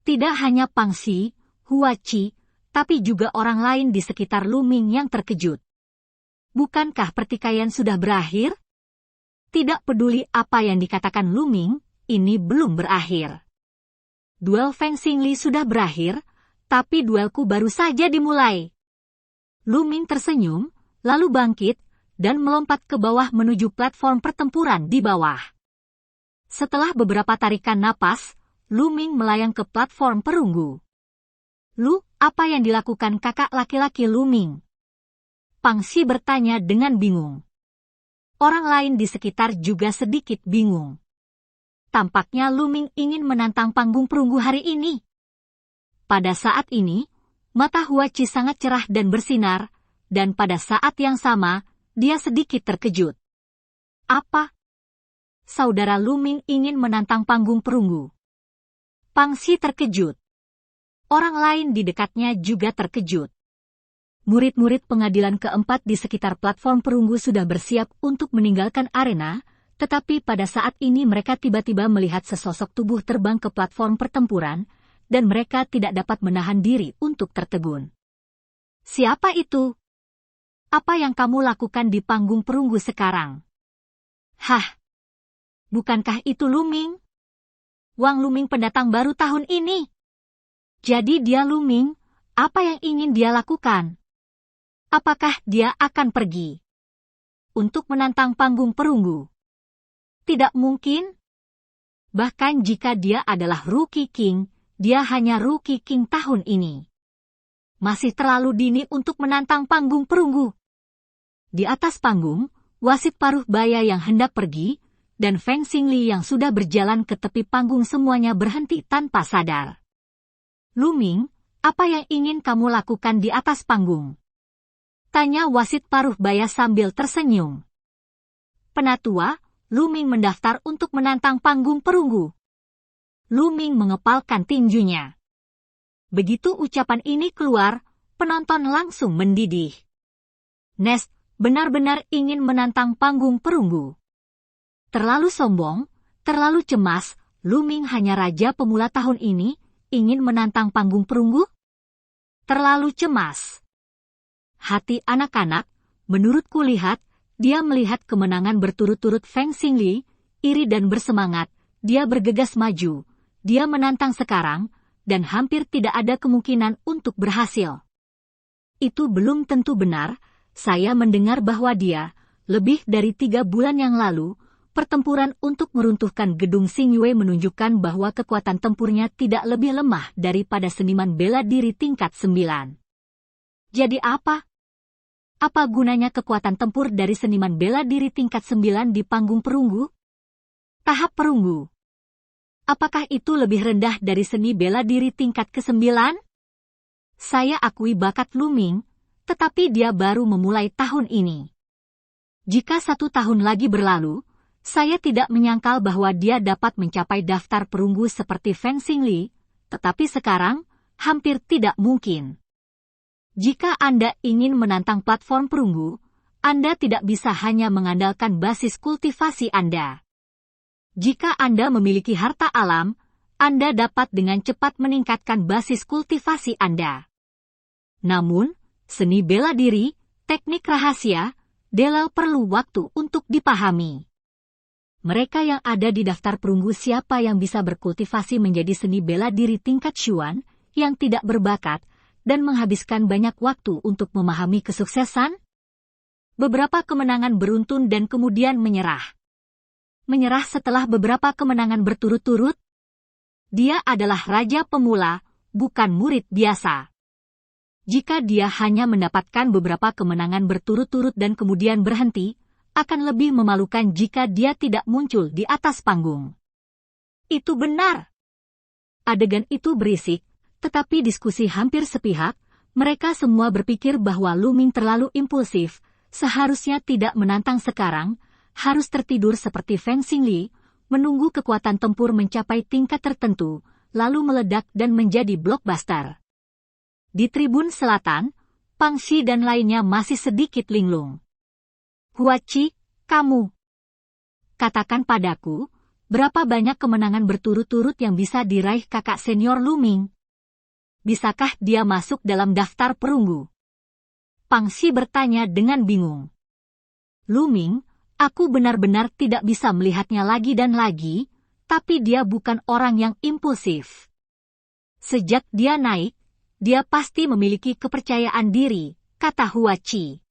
Tidak hanya Pang Xi, Hua Qi, tapi juga orang lain di sekitar Lu Ming yang terkejut. Bukankah pertikaian sudah berakhir? Tidak peduli apa yang dikatakan Lu Ming, ini belum berakhir. Duel Feng Xinli sudah berakhir, tapi duelku baru saja dimulai. Lu Ming tersenyum, lalu bangkit, dan melompat ke bawah menuju platform pertempuran di bawah. Setelah beberapa tarikan napas, Lu Ming melayang ke platform perunggu. Lu, apa yang dilakukan kakak laki-laki Lu Ming? Pang Xi bertanya dengan bingung. Orang lain di sekitar juga sedikit bingung. Tampaknya Lu Ming ingin menantang panggung perunggu hari ini. Pada saat ini, mata Hua Qi sangat cerah dan bersinar, dan pada saat yang sama, dia sedikit terkejut. Apa? Saudara Lu Ming ingin menantang panggung perunggu. Pang Xi terkejut. Orang lain di dekatnya juga terkejut. Murid-murid pengadilan keempat di sekitar platform perunggu sudah bersiap untuk meninggalkan arena, tetapi pada saat ini mereka tiba-tiba melihat sesosok tubuh terbang ke platform pertempuran, dan mereka tidak dapat menahan diri untuk tertegun. Siapa itu? Apa yang kamu lakukan di panggung perunggu sekarang? Hah? Bukankah itu Lu Ming? Wang Lu Ming pendatang baru tahun ini. Jadi dia Lu Ming, apa yang ingin dia lakukan? Apakah dia akan pergi untuk menantang panggung perunggu? Tidak mungkin. Bahkan jika dia adalah Rookie King, dia hanya Rookie King tahun ini. Masih terlalu dini untuk menantang panggung perunggu. Di atas panggung, wasit paruh baya yang hendak pergi, dan Feng Xinli yang sudah berjalan ke tepi panggung semuanya berhenti tanpa sadar. Lu Ming, apa yang ingin kamu lakukan di atas panggung? Tanya wasit paruh baya sambil tersenyum. Penatua, Lu Ming mendaftar untuk menantang panggung perunggu. Lu Ming mengepalkan tinjunya. Begitu ucapan ini keluar, penonton langsung mendidih. Nest benar-benar ingin menantang panggung perunggu. Terlalu sombong, terlalu cemas, Lu Ming hanya raja pemula tahun ini, ingin menantang panggung perunggu? Terlalu cemas. Hati anak-anak, menurutku lihat, dia melihat kemenangan berturut-turut Feng Xinli, iri dan bersemangat, dia bergegas maju, dia menantang sekarang, dan hampir tidak ada kemungkinan untuk berhasil. Itu belum tentu benar, saya mendengar bahwa dia, lebih dari 3 bulan yang lalu, pertempuran untuk meruntuhkan gedung Xingyue menunjukkan bahwa kekuatan tempurnya tidak lebih lemah daripada seniman bela diri tingkat 9. Jadi apa? Apa gunanya kekuatan tempur dari seniman bela diri tingkat 9 di panggung perunggu? Tahap perunggu. Apakah itu lebih rendah dari seni bela diri tingkat ke-9? Saya akui bakat Lu Ming, tetapi dia baru memulai tahun ini. Jika 1 tahun lagi berlalu, saya tidak menyangkal bahwa dia dapat mencapai daftar perunggu seperti Feng Xinli, tetapi sekarang, hampir tidak mungkin. Jika Anda ingin menantang platform perunggu, Anda tidak bisa hanya mengandalkan basis kultivasi Anda. Jika Anda memiliki harta alam, Anda dapat dengan cepat meningkatkan basis kultivasi Anda. Namun, seni bela diri, teknik rahasia, Delel perlu waktu untuk dipahami. Mereka yang ada di daftar perunggu siapa yang bisa berkultivasi menjadi seni bela diri tingkat Chuan, yang tidak berbakat, dan menghabiskan banyak waktu untuk memahami kesuksesan? Beberapa kemenangan beruntun dan kemudian menyerah. Menyerah setelah beberapa kemenangan berturut-turut? Dia adalah raja pemula, bukan murid biasa. Jika dia hanya mendapatkan beberapa kemenangan berturut-turut dan kemudian berhenti, akan lebih memalukan jika dia tidak muncul di atas panggung. Itu benar. Adegan itu berisik, tetapi diskusi hampir sepihak. Mereka semua berpikir bahwa Lu Ming terlalu impulsif, seharusnya tidak menantang sekarang, harus tertidur seperti Feng Xingli, menunggu kekuatan tempur mencapai tingkat tertentu, lalu meledak dan menjadi blockbuster. Di tribun selatan, Pang Xi dan lainnya masih sedikit linglung. Huachi, kamu. Katakan padaku, berapa banyak kemenangan berturut-turut yang bisa diraih kakak senior Lu Ming? Bisakah dia masuk dalam daftar perunggu? Pang Xi bertanya dengan bingung. Lu Ming, aku benar-benar tidak bisa melihatnya lagi dan lagi, tapi dia bukan orang yang impulsif. Sejak dia naik, dia pasti memiliki kepercayaan diri, kata Huachi.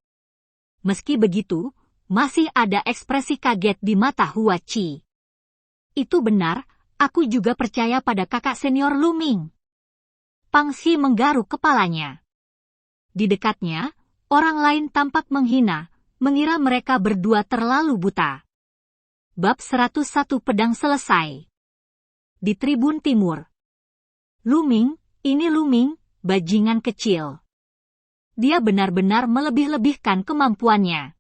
Meski begitu, masih ada ekspresi kaget di mata Huachi. Itu benar, aku juga percaya pada kakak senior Lu Ming. Pang Xi menggaruk kepalanya. Di dekatnya, orang lain tampak menghina, mengira mereka berdua terlalu buta. Bab 101 pedang selesai. Di tribun timur. Lu Ming, ini Lu Ming, bajingan kecil. Dia benar-benar melebih-lebihkan kemampuannya.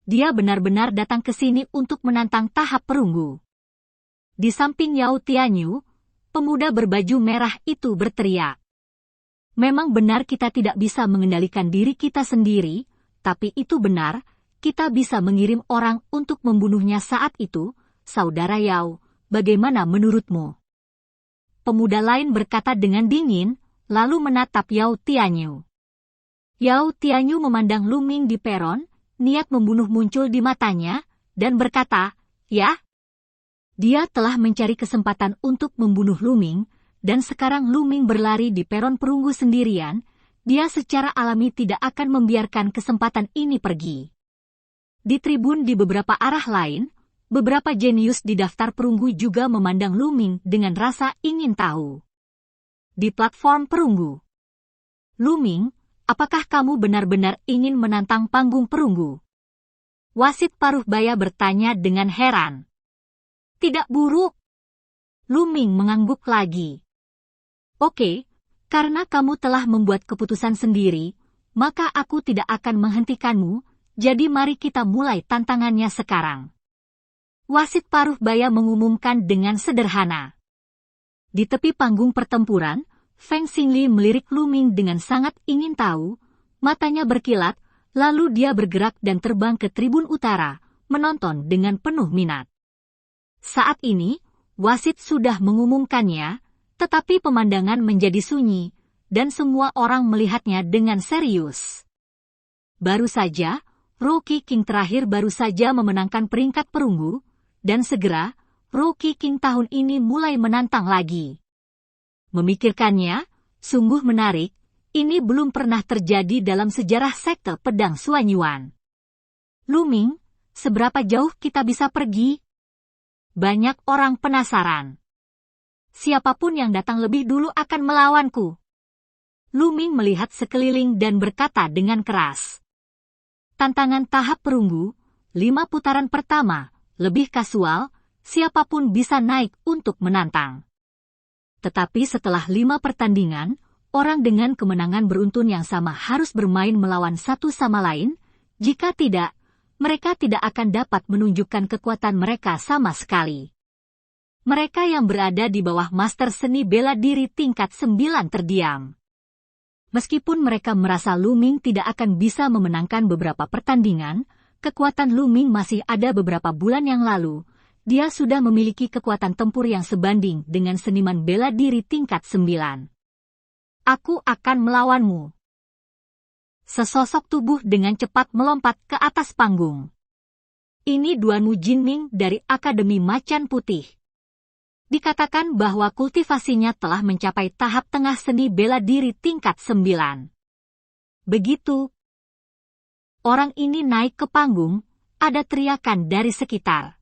Dia benar-benar datang ke sini untuk menantang tahap perunggu. Di samping Yao Tianyu, pemuda berbaju merah itu berteriak. Memang benar kita tidak bisa mengendalikan diri kita sendiri, tapi itu benar, kita bisa mengirim orang untuk membunuhnya saat itu, saudara Yao, bagaimana menurutmu? Pemuda lain berkata dengan dingin, lalu menatap Yao Tianyu. Yao Tianyu memandang Lu Ming di peron, niat membunuh muncul di matanya, dan berkata, ya? Dia telah mencari kesempatan untuk membunuh Lu Ming, dan sekarang Lu Ming berlari di peron perunggu sendirian, dia secara alami tidak akan membiarkan kesempatan ini pergi. Di tribun di beberapa arah lain, beberapa jenius di daftar perunggu juga memandang Lu Ming dengan rasa ingin tahu. Di platform perunggu. Lu Ming, apakah kamu benar-benar ingin menantang panggung perunggu? Wasit paruh baya bertanya dengan heran. Tidak buruk. Lu Ming mengangguk lagi. Oke, karena kamu telah membuat keputusan sendiri, maka aku tidak akan menghentikanmu, jadi mari kita mulai tantangannya sekarang. Wasit paruh baya mengumumkan dengan sederhana. Di tepi panggung pertempuran, Feng Xingli melirik Lu Ming dengan sangat ingin tahu, matanya berkilat, lalu dia bergerak dan terbang ke tribun utara, menonton dengan penuh minat. Saat ini, wasit sudah mengumumkannya, tetapi pemandangan menjadi sunyi, dan semua orang melihatnya dengan serius. Baru saja, Rookie King terakhir baru saja memenangkan peringkat perunggu, dan segera, Rookie King tahun ini mulai menantang lagi. Memikirkannya, sungguh menarik, ini belum pernah terjadi dalam sejarah sekte pedang Suanyuan. Lu Ming, seberapa jauh kita bisa pergi? Banyak orang penasaran. Siapapun yang datang lebih dulu akan melawanku. Lu Ming melihat sekeliling dan berkata dengan keras. Tantangan tahap perunggu, 5 putaran pertama, lebih kasual, siapapun bisa naik untuk menantang. Tetapi setelah 5 pertandingan, orang dengan kemenangan beruntun yang sama harus bermain melawan satu sama lain, jika tidak, mereka tidak akan dapat menunjukkan kekuatan mereka sama sekali. Mereka yang berada di bawah master seni bela diri tingkat 9 terdiam. Meskipun mereka merasa Lu Ming tidak akan bisa memenangkan beberapa pertandingan, kekuatan Lu Ming masih ada. Beberapa bulan yang lalu, dia sudah memiliki kekuatan tempur yang sebanding dengan seniman bela diri tingkat 9. Aku akan melawanmu. Sesosok tubuh dengan cepat melompat ke atas panggung. Ini Duanmu Jinming dari Akademi Macan Putih. Dikatakan bahwa kultivasinya telah mencapai tahap tengah seni bela diri tingkat 9. Begitu orang ini naik ke panggung, ada teriakan dari sekitar.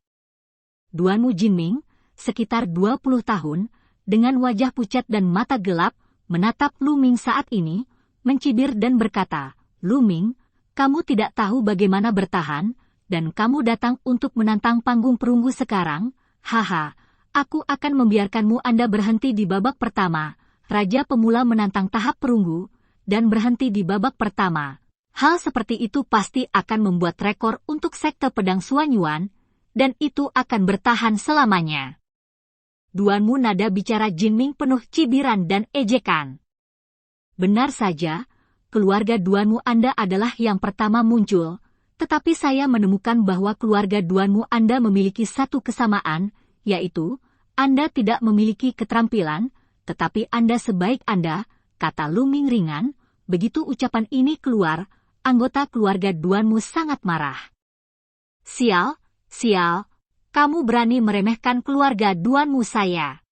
Duanmu Jinming, sekitar 20 tahun, dengan wajah pucat dan mata gelap, menatap Lu Ming saat ini, mencibir dan berkata, "Lu Ming, kamu tidak tahu bagaimana bertahan, dan kamu datang untuk menantang panggung perunggu sekarang? Haha. Aku akan membiarkanmu Anda berhenti di babak pertama." Raja pemula menantang tahap perunggu, dan berhenti di babak pertama. Hal seperti itu pasti akan membuat rekor untuk sekte pedang Suanyuan, dan itu akan bertahan selamanya. Duanmu, nada bicara Jinming penuh cibiran dan ejekan. Benar saja, keluarga Duanmu Anda adalah yang pertama muncul, tetapi saya menemukan bahwa keluarga Duanmu Anda memiliki satu kesamaan, yaitu, Anda tidak memiliki keterampilan, tetapi Anda sebaik Anda, kata Lu Ming ringan. Begitu ucapan ini keluar, anggota keluarga Duanmu sangat marah. Sial, kamu berani meremehkan keluarga Duanmu saya.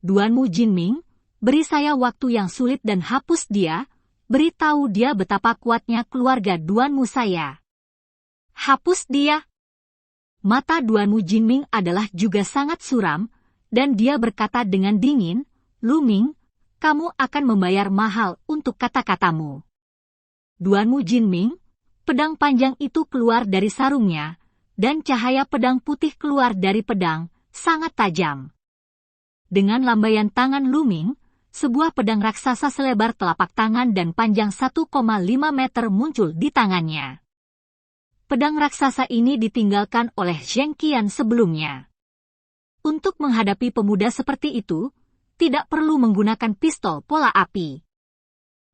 Duanmu Jinming, beri saya waktu yang sulit dan hapus dia, beritahu dia betapa kuatnya keluarga Duanmu saya. Hapus dia. Mata Duanmu Jinming adalah juga sangat suram, dan dia berkata dengan dingin, "Lu Ming, kamu akan membayar mahal untuk kata-katamu." Duanmu Jinming, pedang panjang itu keluar dari sarungnya, dan cahaya pedang putih keluar dari pedang, sangat tajam. Dengan lambaian tangan Lu Ming, sebuah pedang raksasa selebar telapak tangan dan panjang 1,5 meter muncul di tangannya. Pedang raksasa ini ditinggalkan oleh Zheng Qian sebelumnya. Untuk menghadapi pemuda seperti itu, tidak perlu menggunakan pistol pola api.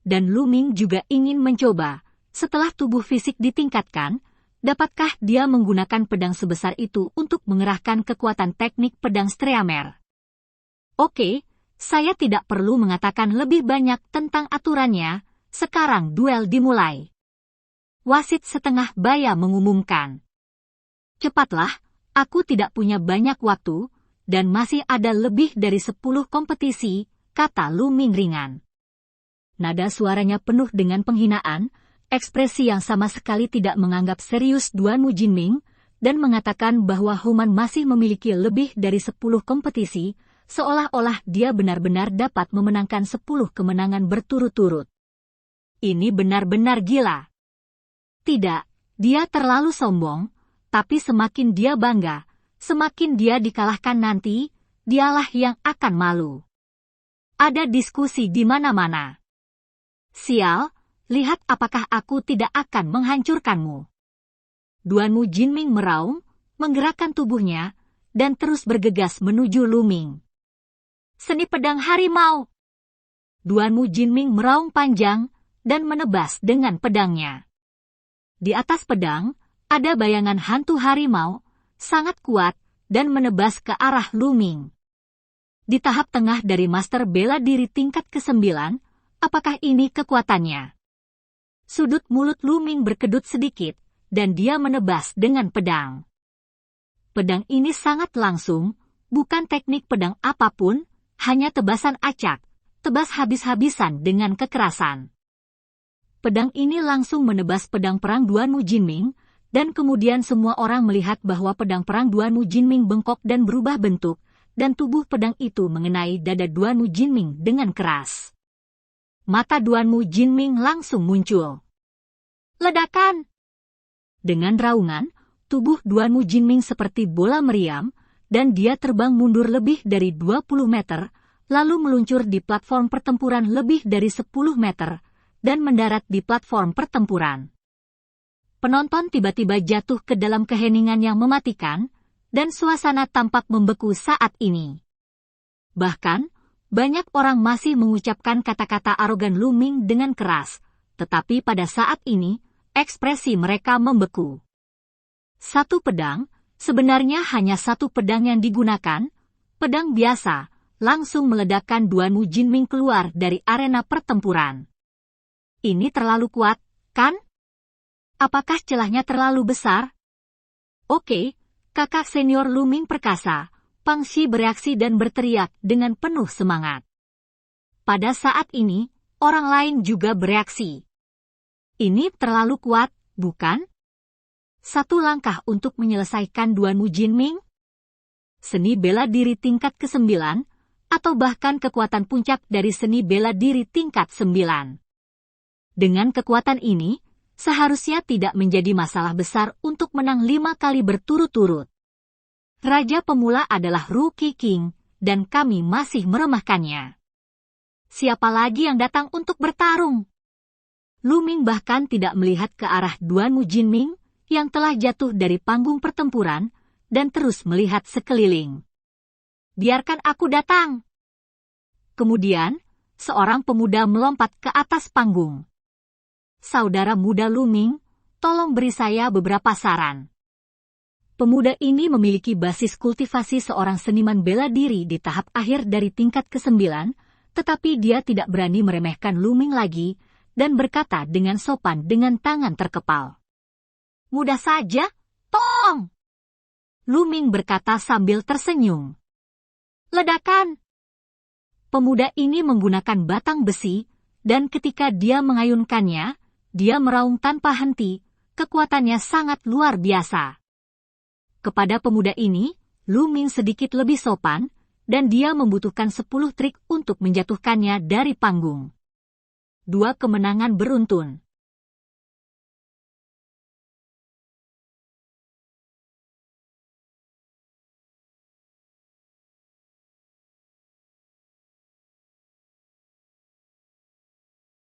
Dan Lu Ming juga ingin mencoba, setelah tubuh fisik ditingkatkan, dapatkah dia menggunakan pedang sebesar itu untuk mengerahkan kekuatan teknik pedang Streamer? Oke, saya tidak perlu mengatakan lebih banyak tentang aturannya, sekarang duel dimulai. Wasit setengah baya mengumumkan. Cepatlah, aku tidak punya banyak waktu, dan masih ada lebih dari 10 kompetisi, kata Lu Ming ringan. Nada suaranya penuh dengan penghinaan, ekspresi yang sama sekali tidak menganggap serius Duanmu Jinming, dan mengatakan bahwa Human masih memiliki lebih dari 10 kompetisi, seolah-olah dia benar-benar dapat memenangkan 10 kemenangan berturut-turut. Ini benar-benar gila. Tidak, dia terlalu sombong, tapi semakin dia bangga, semakin dia dikalahkan nanti, dialah yang akan malu. Ada diskusi di mana-mana. Sial, lihat apakah aku tidak akan menghancurkanmu. Duanmu Jinming meraung, menggerakkan tubuhnya, dan terus bergegas menuju Lu Ming. Seni pedang harimau. Duanmu Jinming meraung panjang, dan menebas dengan pedangnya. Di atas pedang, ada bayangan hantu harimau, sangat kuat, dan menebas ke arah Lu Ming. Di tahap tengah dari master bela diri tingkat ke-9, apakah ini kekuatannya? Sudut mulut Lu Ming berkedut sedikit, dan dia menebas dengan pedang. Pedang ini sangat langsung, bukan teknik pedang apapun, hanya tebasan acak, tebas habis-habisan dengan kekerasan. Pedang ini langsung menebas pedang perang Duanmu Jinming, dan kemudian semua orang melihat bahwa pedang perang Duanmu Jinming bengkok dan berubah bentuk, dan tubuh pedang itu mengenai dada Duanmu Jinming dengan keras. Mata Duanmu Jinming langsung muncul. Ledakan! Dengan raungan, tubuh Duanmu Jinming seperti bola meriam, dan dia terbang mundur lebih dari 20 meter, lalu meluncur di platform pertempuran lebih dari 10 meter, dan mendarat di platform pertempuran. Penonton tiba-tiba jatuh ke dalam keheningan yang mematikan, dan suasana tampak membeku saat ini. Bahkan, Banyak orang masih mengucapkan kata-kata arogan Lu Ming dengan keras, tetapi pada saat ini, ekspresi mereka membeku. Satu pedang, sebenarnya hanya satu pedang yang digunakan, pedang biasa, langsung meledakkan Duanmu Jinming keluar dari arena pertempuran. Ini terlalu kuat, kan? Apakah celahnya terlalu besar? Oke, kakak senior Lu Ming perkasa. Pang Xi bereaksi dan berteriak dengan penuh semangat. Pada saat ini, orang lain juga bereaksi. Ini terlalu kuat, bukan? Satu langkah untuk menyelesaikan Duanmu Jinming? Seni bela diri tingkat ke-9, atau bahkan kekuatan puncak dari seni bela diri tingkat 9. Dengan kekuatan ini, seharusnya tidak menjadi masalah besar untuk menang 5 kali berturut-turut. Raja pemula adalah Rookie King, dan kami masih meremehkannya. Siapa lagi yang datang untuk bertarung? Lu Ming bahkan tidak melihat ke arah Duanmu Jinming, yang telah jatuh dari panggung pertempuran, dan terus melihat sekeliling. Biarkan aku datang. Kemudian, seorang pemuda melompat ke atas panggung. Saudara muda Lu Ming, tolong beri saya beberapa saran. Pemuda ini memiliki basis kultivasi seorang seniman bela diri di tahap akhir dari tingkat ke-9, tetapi dia tidak berani meremehkan Lu Ming lagi, dan berkata dengan sopan dengan tangan terkepal. Mudah saja, tolong! Lu Ming berkata sambil tersenyum. Ledakan! Pemuda ini menggunakan batang besi, dan ketika dia mengayunkannya, dia meraung tanpa henti, kekuatannya sangat luar biasa. Kepada pemuda ini, Lu Ming sedikit lebih sopan, dan dia membutuhkan 10 trik untuk menjatuhkannya dari panggung. 2 kemenangan beruntun.